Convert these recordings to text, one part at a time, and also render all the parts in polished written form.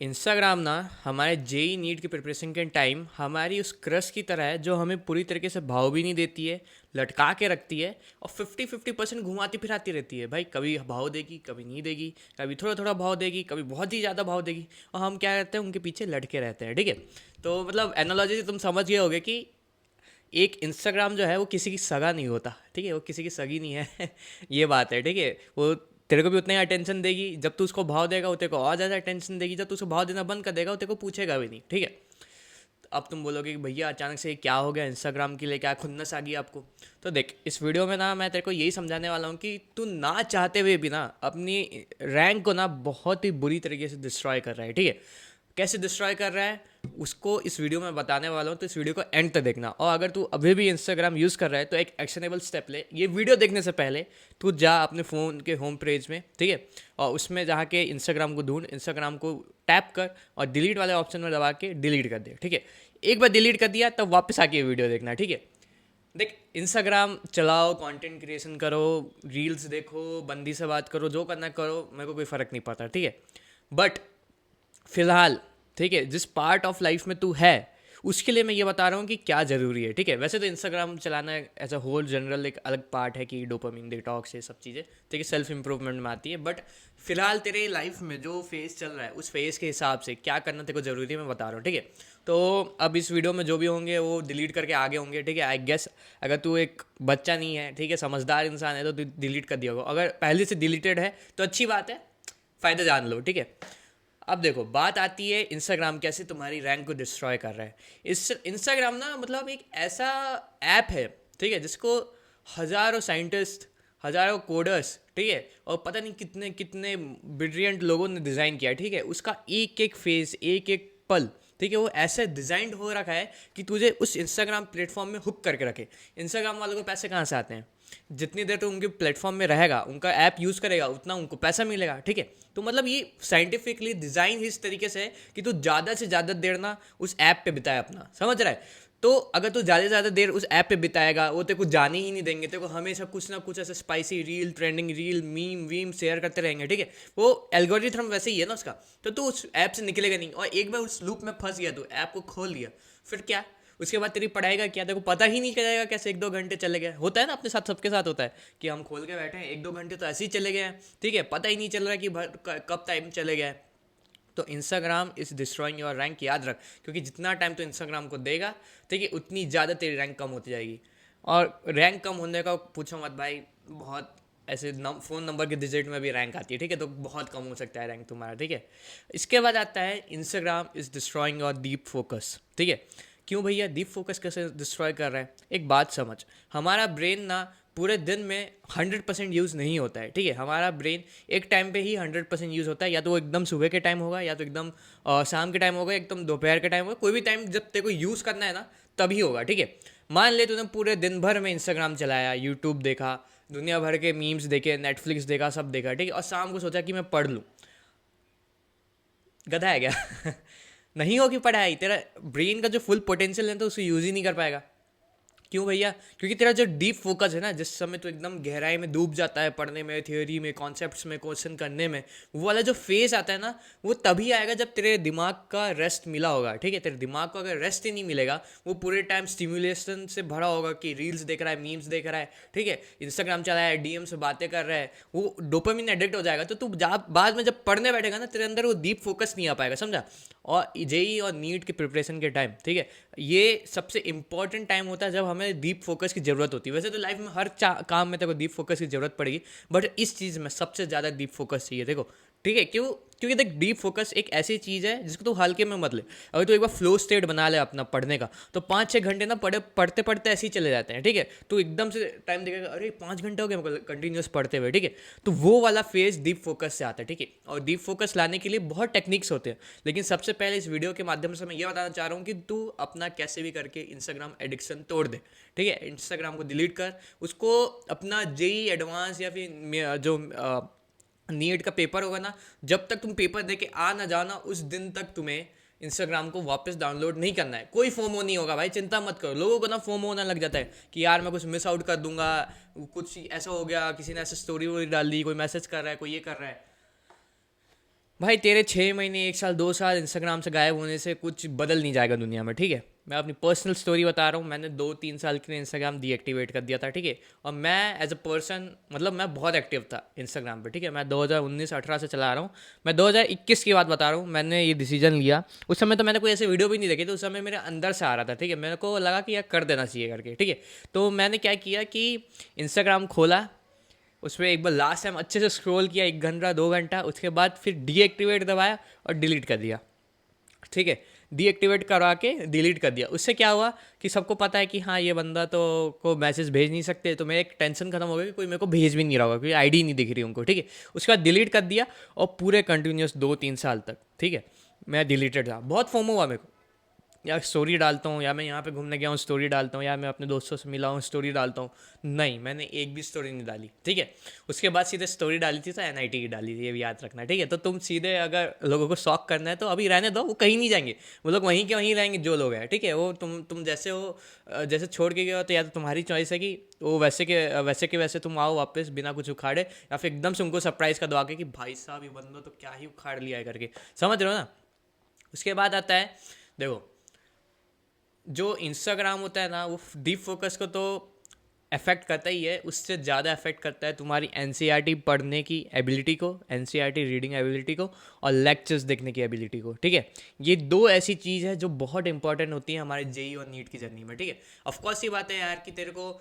Instagram ना हमारे JEE NEET की प्रिपरेशन के टाइम हमारी उस क्रश की तरह है जो हमें पूरी तरीके से भाव भी नहीं देती है, लटका के रखती है और 50-50% घुमाती फिराती रहती है। भाई कभी भाव देगी, कभी नहीं देगी, कभी थोड़ा थोड़ा भाव देगी, कभी बहुत ही ज़्यादा भाव देगी और हम क्या करते हैं, उनके पीछे लटके रहते हैं। ठीक है, तो मतलब एनालॉजी से तुम समझ गए होगे कि एक इंस्टाग्राम जो है वो किसी की सगा नहीं होता। ठीक है, वो किसी की सगी नहीं है ये बात है। ठीक है, वो तेरे को भी उतना ही अटेंशन देगी। जब तू उसको भाव देगा वो तेरे को और ज़्यादा अटेंशन देगी। जब तू उसको भाव देना बंद कर देगा वो तेरे को पूछेगा भी नहीं। ठीक है, तो अब तुम बोलोगे कि भैया अचानक से ये क्या हो गया, इंस्टाग्राम के लिए क्या खुन्नस आ गई आपको। तो देख, इस वीडियो में ना मैं तेरे को यही समझाने वाला हूँ कि तू ना चाहते हुए भी ना अपनी रैंक को ना बहुत ही बुरी तरीके से डिस्ट्रॉय कर रहा है। ठीक है, कैसे डिस्ट्रॉय कर रहा है उसको इस वीडियो में बताने वाला हूँ, तो इस वीडियो को एंड तक देखना। और अगर तू अभी भी इंस्टाग्राम यूज़ कर रहा है तो एक एक्शनेबल स्टेप ले। ये वीडियो देखने से पहले तू जा अपने फ़ोन के होम पेज में, ठीक है, और उसमें जहाँ के इंस्टाग्राम को ढूंढ, इंस्टाग्राम को टैप कर और डिलीट वाले ऑप्शन में दबा के डिलीट कर दे। ठीक है, एक बार डिलीट कर दिया तब वापस आके वीडियो देखना। ठीक है, देख, इंस्टाग्राम चलाओ, कंटेंट क्रिएशन करो, रील्स देखो, बंदी से बात करो, जो करना करो, मेरे को कोई फ़र्क नहीं पड़ता। ठीक है, बट फिलहाल, ठीक है, जिस पार्ट ऑफ लाइफ में तू है उसके लिए मैं ये बता रहा हूँ कि क्या ज़रूरी है। ठीक है, वैसे तो इंस्टाग्राम चलाना एज अ होल जनरल एक अलग पार्ट है कि डोपामिन डिटॉक्स, ये सब चीज़ें ठीक है सेल्फ इंप्रूवमेंट में आती है। बट फिलहाल तेरे लाइफ में जो फेज़ चल रहा है उस फेज़ के हिसाब से क्या करना तेरे को ज़रूरी है मैं बता रहा हूँ। ठीक है, तो अब इस वीडियो में जो भी होंगे वो डिलीट करके आगे होंगे। ठीक है, आई गेस अगर तू एक बच्चा नहीं है, ठीक है, समझदार इंसान है, तो तू डिलीट कर दिया होगा। अगर पहले से डिलीटेड है तो अच्छी बात है, फ़ायदा जान लो। ठीक है, अब देखो, बात आती है इंस्टाग्राम कैसे तुम्हारी रैंक को डिस्ट्रॉय कर रहा है। इस इंस्टाग्राम ना मतलब एक ऐसा ऐप है, ठीक है, जिसको हज़ारों साइंटिस्ट, हज़ारों कोडर्स, ठीक है, और पता नहीं कितने कितने ब्रिलियंट लोगों ने डिज़ाइन किया है। ठीक है, उसका एक एक फेस, एक एक पल, ठीक है, वो ऐसे डिज़ाइंड हो रखा है कि तुझे उस इंस्टाग्राम प्लेटफॉर्म में हुक करके रखे। इंस्टाग्राम वालों को पैसे कहाँ से आते हैं? जितनी देर तो उनके प्लेटफॉर्म में रहेगा, उनका ऐप यूज़ करेगा, उतना उनको पैसा मिलेगा। ठीक है, तो मतलब ये साइंटिफिकली डिज़ाइन इस तरीके से है कि तू ज़्यादा से ज़्यादा देर ना उस ऐप पे बिताए अपना, समझ रहा है। तो अगर तू ज़्यादा से ज़्यादा देर उस ऐप पे बिताएगा वो तेरे को जाने ही नहीं देंगे। तेरे को हमेशा कुछ ना कुछ ऐसे spicy reel, trending reel, meme Vim share करते रहेंगे। ठीक है, वो एल्गोरिथम वैसे ही है ना उसका। तो तू उस ऐप से निकलेगा नहीं, और एक बार उस लूप में फंस गया, तो ऐप को खोल लिया, फिर क्या? उसके बाद तेरी पढ़ाई का क्या, तेरे को पता ही नहीं चलेगा कैसे 1-2 घंटे चले गए। होता है ना अपने साथ, सबके साथ होता है कि हम खोल के बैठे हैं, 1-2 घंटे तो ऐसे ही चले गए हैं। ठीक है, पता ही नहीं चल रहा कि कब टाइम चले गए। तो Instagram is destroying your rank, याद रख, क्योंकि जितना टाइम तो इंस्टाग्राम को देगा, ठीक है, उतनी ज़्यादा तेरी रैंक कम होती जाएगी। और रैंक कम होने का पूछो मत भाई, बहुत ऐसे फ़ोन नंबर के डिजिट में भी रैंक आती है। ठीक है, तो बहुत कम हो सकता है रैंक तुम्हारा। ठीक है, इसके बाद आता है Instagram is destroying your deep focus. ठीक है, क्यों भैया, डीप फोकस कैसे डिस्ट्रॉय कर रहा है? एक बात समझ, हमारा ब्रेन ना पूरे दिन में 100% यूज़ नहीं होता है। ठीक है, हमारा ब्रेन एक टाइम पे ही 100% यूज़ होता है। या तो वो एकदम सुबह के टाइम होगा, या तो एकदम शाम के टाइम होगा, एकदम दोपहर के टाइम होगा। कोई भी टाइम जब तेरे को यूज़ करना है ना तभी होगा। ठीक है, मान ले तूने पूरे दिन भर में इंस्टाग्राम चलाया, यूट्यूब देखा, दुनिया भर के मीम्स देखे, नेटफ्लिक्स देखा, सब देखा, ठीक है, और शाम को सोचा कि मैं पढ़ लूँ। गधा है क्या? नहीं होगी पढ़ाई, तेरा ब्रेन का जो फुल पोटेंशियल है तो उसे यूज़ ही नहीं कर पाएगा। क्यों भैया? क्योंकि तेरा जो डीप फोकस है ना, जिस समय तो एकदम गहराई में डूब जाता है पढ़ने में, थियोरी में, कॉन्सेप्ट्स में, क्वेश्चन करने में, वो वाला जो फेज आता है ना, वो तभी आएगा जब तेरे दिमाग का रेस्ट मिला होगा। ठीक है, तेरे दिमाग को अगर रेस्ट ही नहीं मिलेगा, वो पूरे टाइम स्टिमुलेशन से भरा होगा कि रील्स देख रहा है, मीम्स देख रहा है, ठीक है, इंस्टाग्राम चला है, डीएम से बातें कर रहा है, वो डोपामिन एडिक्ट हो जाएगा। तो तू बाद में जब पढ़ने बैठेगा ना, तेरे अंदर वो डीप फोकस नहीं आ पाएगा, समझा। और जेई और नीट के प्रिपरेशन के टाइम, ठीक है, ये सबसे इंपॉर्टेंट टाइम होता है जब हमें डीप फोकस की ज़रूरत होती है। वैसे तो लाइफ में हर काम में तेरे को डीप फोकस की ज़रूरत पड़ेगी, बट इस चीज़ में सबसे ज़्यादा डीप फोकस चाहिए। देखो, ठीक है, क्यों? क्योंकि देख, डीप फोकस एक ऐसी चीज़ है जिसको तू हल्के में मत ले। अगर तू एक बार फ्लो स्टेट बना ले अपना पढ़ने का, तो 5-6 घंटे ना पढ़ते पढ़ते ऐसे ही चले जाते हैं। ठीक है, तो एकदम से टाइम देखेगा, अरे 5 घंटे हो गए कंटिन्यूस पढ़ते हुए। ठीक है, तो वो वाला फेज डीप फोकस से आता है। ठीक है, और डीप फोकस लाने के लिए बहुत टेक्निक्स होते हैं, लेकिन सबसे पहले इस वीडियो के माध्यम से मैं ये बताना चाह रहा हूँ कि तू अपना कैसे भी करके इंस्टाग्राम एडिक्शन तोड़ दे। ठीक है, इंस्टाग्राम को डिलीट कर, उसको अपना जेई एडवांस या फिर जो नीट का पेपर होगा ना, जब तक तुम पेपर दे के आ ना जाओ ना, उस दिन तक तुम्हें इंस्टाग्राम को वापस डाउनलोड नहीं करना है। कोई फोमो नहीं होगा भाई, चिंता मत करो। लोगों को ना फोमो होने लग जाता है कि यार मैं कुछ मिस आउट कर दूंगा, कुछ ऐसा हो गया, किसी ने ऐसे स्टोरी वोरी डाल दी, कोई मैसेज कर रहा है, कोई ये कर रहा है। भाई तेरे 6 महीने, 1 साल, 2 साल इंस्टाग्राम से गायब होने से कुछ बदल नहीं जाएगा दुनिया में, ठीक है। मैं अपनी पर्सनल स्टोरी बता रहा हूँ, मैंने 2-3 साल के लिए इंस्टाग्राम डीएक्टिवेट कर दिया था, ठीक है। और मैं एज अ पर्सन, मतलब मैं बहुत एक्टिव था इंस्टाग्राम पे, ठीक है। मैं 2019-18 से चला रहा हूँ। मैं 2021 की बात बता रहा हूँ, मैंने ये डिसीजन लिया। उस समय तो मैंने कोई ऐसे वीडियो भी नहीं देखे थे, उस समय मेरे अंदर से आ रहा था, ठीक है। मेरे को लगा कि यार कर देना चाहिए करके, ठीक है। तो मैंने क्या किया कि इंस्टाग्राम खोला, उसमें एक बार लास्ट टाइम अच्छे से स्क्रॉल किया, 1 घंटा 2 घंटा, उसके बाद फिर डीएक्टिवेट दबाया और डिलीट कर दिया, ठीक है। डीएक्टिवेट करवा के डिलीट कर दिया। उससे क्या हुआ कि सबको पता है कि हाँ ये बंदा तो को मैसेज भेज नहीं सकते, तो मेरा एक टेंशन खत्म हो गया कि कोई मेरे को भेज भी नहीं रहा होगा, कोई आईडी नहीं दिख रही उनको, ठीक है। उसके बाद डिलीट कर दिया और पूरे कंटिन्यूस 2-3 साल तक, ठीक है, मैं डिलीटेड था। बहुत फोमो हुआ मेरे को, या स्टोरी डालता हूँ, या मैं यहाँ पे घूमने गया हूँ स्टोरी डालता हूँ, या मैं अपने दोस्तों से मिला हूँ स्टोरी डालता हूँ। नहीं, मैंने एक भी स्टोरी नहीं डाली, ठीक है। उसके बाद सीधे स्टोरी डाली थी तो एनआईटी की डाली थी, ये भी याद रखना, ठीक है। तो तुम सीधे अगर लोगों को शॉक करना है तो अभी रहने दो, वो कहीं नहीं जाएंगे, वो लोग वहीं के वहीं रहेंगे जो लोग हैं, ठीक है। वो तुम जैसे हो, जैसे छोड़ के गए हो, तो या तो तुम्हारी चॉइस है कि वो वैसे तुम आओ वापस बिना कुछ उखाड़े, या फिर एकदम से उनको सरप्राइज कर दो आके कि भाई साहब ये बंदा तो क्या ही उखाड़ लिया है करके, समझ रहे हो ना। उसके बाद आता है, देखो, जो इंस्टाग्राम होता है ना, वो डीप फोकस को तो अफेक्ट करता ही है, उससे ज़्यादा अफेक्ट करता है तुम्हारी एनसीईआरटी पढ़ने की एबिलिटी को, एनसीईआरटी रीडिंग एबिलिटी को, और लेक्चर्स देखने की एबिलिटी को, ठीक है। ये दो ऐसी चीज़ है जो बहुत इंपॉर्टेंट होती है हमारे जेई और नीट की जर्नी में, ठीक है। ऑफकोर्स ये बात है यार कि तेरे को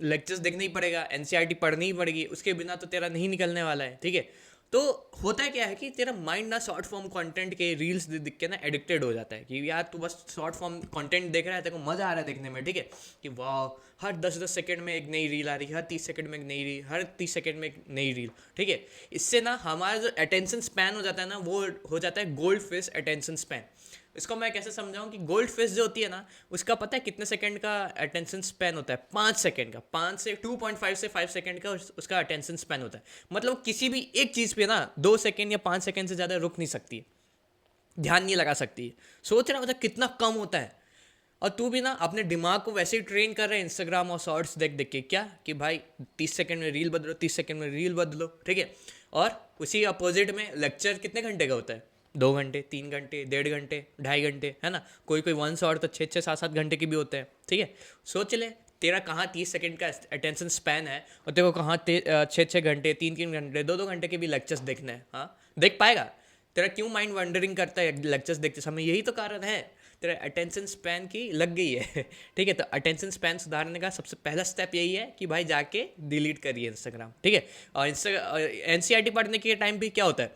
लेक्चर्स देखना ही पड़ेगा, एनसीईआरटी पढ़नी ही पड़ेगी, उसके बिना तो तेरा नहीं निकलने वाला है, ठीक है। तो होता है क्या है कि तेरा माइंड ना शॉर्ट फॉर्म कंटेंट के रील्स दिख के ना एडिक्टेड हो जाता है कि यार तू बस शॉर्ट फॉर्म कंटेंट देख रहा है, तेरे को मजा आ रहा है देखने में, ठीक है। कि वाह, हर 10-10 सेकंड में एक नई रील आ रही है, हर 30 सेकंड में एक नई रील, हर 30 सेकंड में एक नई रील, ठीक है। इससे ना हमारा जो अटेंशन स्पैन हो जाता है ना, वो हो जाता है गोल्ड फिश अटेंशन स्पैन। इसको मैं कैसे समझाऊं कि गोल्ड फिश जो होती है ना, उसका पता है कितने सेकंड का अटेंशन स्पैन होता है? 5 सेकंड का, 2.5 से 5 सेकंड का उसका अटेंशन स्पैन होता है। मतलब किसी भी एक चीज़ पे ना 2 सेकंड या 5 सेकंड से ज़्यादा रुक नहीं सकती, ध्यान नहीं लगा सकती। सोच रहा मतलब कितना कम होता है। और तू भी ना अपने दिमाग को वैसे ही ट्रेन कर रहा है इंस्टाग्राम और शॉर्ट्स देख देख के, क्या कि भाई 30 सेकंड में रील बदलो, 30 सेकंड में रील बदलो, ठीक है। और उसी अपोजिट में लेक्चर कितने घंटे का होता है? 2 घंटे, 3 घंटे, 1.5 घंटे, 2.5 घंटे, है ना। कोई कोई वन शॉट तो 6-6, 7-7 घंटे की भी होते हैं, ठीक है। सोच ले, तेरा कहाँ 30 सेकंड का अटेंशन स्पैन है, और तेरे को कहाँ 6-6 घंटे, 3-3 घंटे, 2-2 घंटे के भी लेक्चर्स देखने हैं, हाँ देख पाएगा? तेरा क्यों माइंड वंडरिंग करता है लेक्चर्स देखते समय? यही तो कारण है, तेरा अटेंशन स्पैन की लग गई है ठीक है। तो अटेंशन स्पैन सुधारने का सबसे पहला स्टेप यही है कि भाई जाके डिलीट करिए इंस्टाग्राम, ठीक है। और एनसीईआरटी पढ़ने के टाइम भी क्या होता है,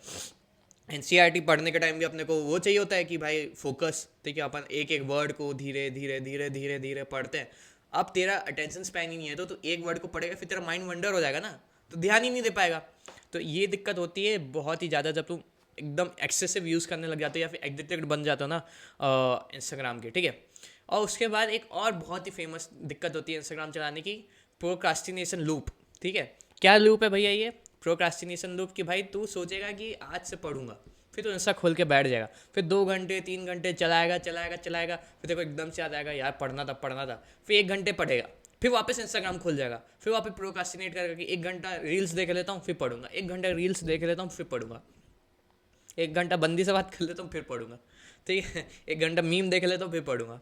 एनसीईआरटी पढ़ने के टाइम भी अपने को वो चाहिए होता है कि भाई फोकस, ठीक है। अपन एक एक वर्ड को धीरे धीरे धीरे धीरे धीरे पढ़ते हैं। अब तेरा अटेंशन स्पैन ही नहीं है, तो तू एक वर्ड को पढ़ेगा, फिर तेरा माइंड वंडर हो जाएगा ना, तो ध्यान ही नहीं दे पाएगा। तो ये दिक्कत होती है बहुत ही ज़्यादा जब तुम एकदम एक्सेसिव यूज़ करने लग जाते हो या फिर एडिक्टेड बन जाते हो ना इंस्टाग्राम के, ठीक है। और उसके बाद एक और बहुत ही फेमस दिक्कत होती है इंस्टाग्राम चलाने की, प्रोक्रास्टिनेशन लूप, ठीक है। क्या लूप है भैया ये प्रोक्रास्टिनेशन लूप? कि भाई तू सोचेगा कि आज से पढ़ूंगा, फिर तो इंस्टा खोल के बैठ जाएगा, फिर 2 घंटे 3 घंटे चलाएगा चलाएगा चलाएगा, फिर देखो एकदम से याद आएगा यार पढ़ना था, फिर 1 घंटे पढ़ेगा, फिर वापस इंस्टाग्राम खुल जाएगा, फिर वापस प्रोक्रास्टिनेट करेगा कि 1 घंटा रील्स देख लेता हूँ फिर पढ़ूंगा, 1 घंटा रील्स देख लेता हूँ फिर पढ़ूंगा, 1 घंटा बंदी से बात कर लेता हूँ फिर पढ़ूंगा, ठीक है। 1 घंटा मीम देख लेता हूँ फिर पढ़ूंगा।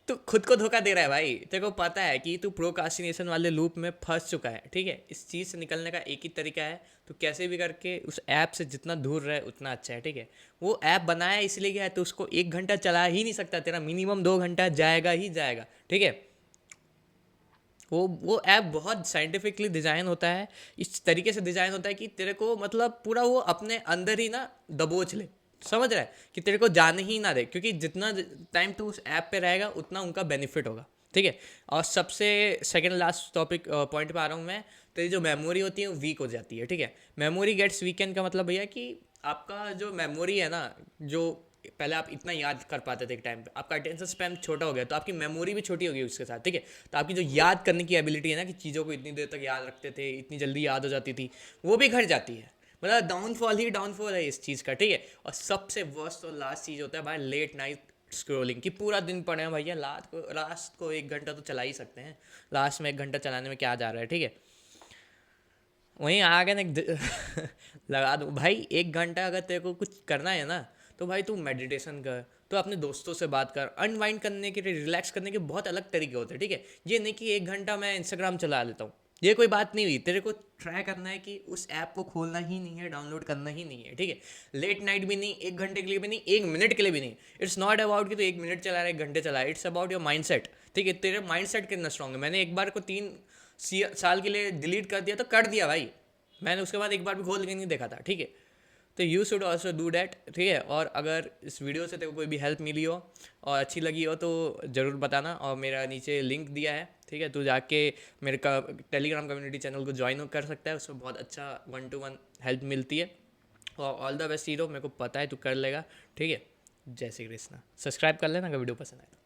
तू खुद को धोखा दे रहा है भाई, तेरे को पता है कि तू प्रोकास्टिनेशन वाले लूप में फंस चुका है, ठीक है। इस चीज़ से निकलने का एक ही तरीका है, तू कैसे भी करके उस ऐप से जितना दूर रहे उतना अच्छा है, ठीक है। वो ऐप बनाया इसलिए गया है, तो उसको 1 घंटा चला ही नहीं सकता, तेरा मिनिमम 2 घंटा जाएगा ही जाएगा, ठीक है। वो ऐप बहुत साइंटिफिकली डिज़ाइन होता है, इस तरीके से डिज़ाइन होता है कि तेरे को मतलब पूरा वो अपने अंदर ही ना दबोच ले, समझ रहा है, कि तेरे को जाने ही ना दे, क्योंकि जितना टाइम तू उस ऐप पे रहेगा उतना उनका बेनिफिट होगा, ठीक है। और सबसे सेकंड लास्ट टॉपिक पॉइंट पे आ रहा हूँ मैं, तेरी जो मेमोरी होती है वो वीक हो जाती है, ठीक है। मेमोरी गेट्स वीकेंड का मतलब भैया कि आपका जो मेमोरी है ना, जो पहले आप इतना याद कर पाते थे एक टाइम पे, आपका अटेंशन स्पैन छोटा हो गया, तो आपकी मेमोरी भी छोटी हो गई उसके साथ, ठीक है। तो आपकी जो याद करने की एबिलिटी है ना, कि चीज़ों को इतनी देर तक याद रखते थे, इतनी जल्दी याद हो जाती थी, वो भी घट जाती है। मतलब डाउनफॉल ही डाउनफॉल है इस चीज़ का, ठीक है। और सबसे वर्स्ट और लास्ट चीज़ होता है भाई लेट नाइट स्क्रोलिंग, कि पूरा दिन पड़े हैं भैया, लास्ट को 1 घंटा तो चला ही सकते हैं, लास्ट में 1 घंटा चलाने में क्या जा रहा है, ठीक है। वहीं आगे ना लगा दूँ भाई। 1 घंटा अगर तेरे को कुछ करना है ना, तो भाई तू मेडिटेशन कर, तो अपने दोस्तों से बात कर। अनवाइंड करने के लिए, रिलैक्स करने के बहुत अलग तरीके होते हैं, ठीक है। ये नहीं कि 1 घंटा मैं इंस्टाग्राम चला लेता हूँ, ये कोई बात नहीं हुई। तेरे को ट्राई करना है कि उस ऐप को खोलना ही नहीं है, डाउनलोड करना ही नहीं है, ठीक है। लेट नाइट भी नहीं, 1 घंटे के लिए भी नहीं, 1 मिनट के लिए भी नहीं। इट्स नॉट अबाउट कि तू 1 मिनट चला रहा है, 1 घंटे चला रहा है। It's about your mind set, ठीक है। तेरे माइंड सेट कितना स्ट्रांग है। मैंने एक बार को 3 साल के लिए डिलीट कर दिया तो कर दिया भाई, मैंने उसके बाद एक बार भी खोल के नहीं देखा था, ठीक है। तो you should also do that, ठीक है। और अगर इस वीडियो से तेरे को कोई भी हेल्प मिली हो और अच्छी लगी हो तो ज़रूर बताना। और मेरा नीचे लिंक दिया है, ठीक है, तू जाके मेरे का टेलीग्राम कम्युनिटी चैनल को ज्वाइन कर सकता है। उसमें बहुत अच्छा 1-to-1 हेल्प मिलती है। और ऑल द बेस्ट हीरो, मेरे को पता है तू कर लेगा, ठीक है। जय श्री कृष्णा। सब्सक्राइब कर लेना अगर वीडियो पसंद आए तो।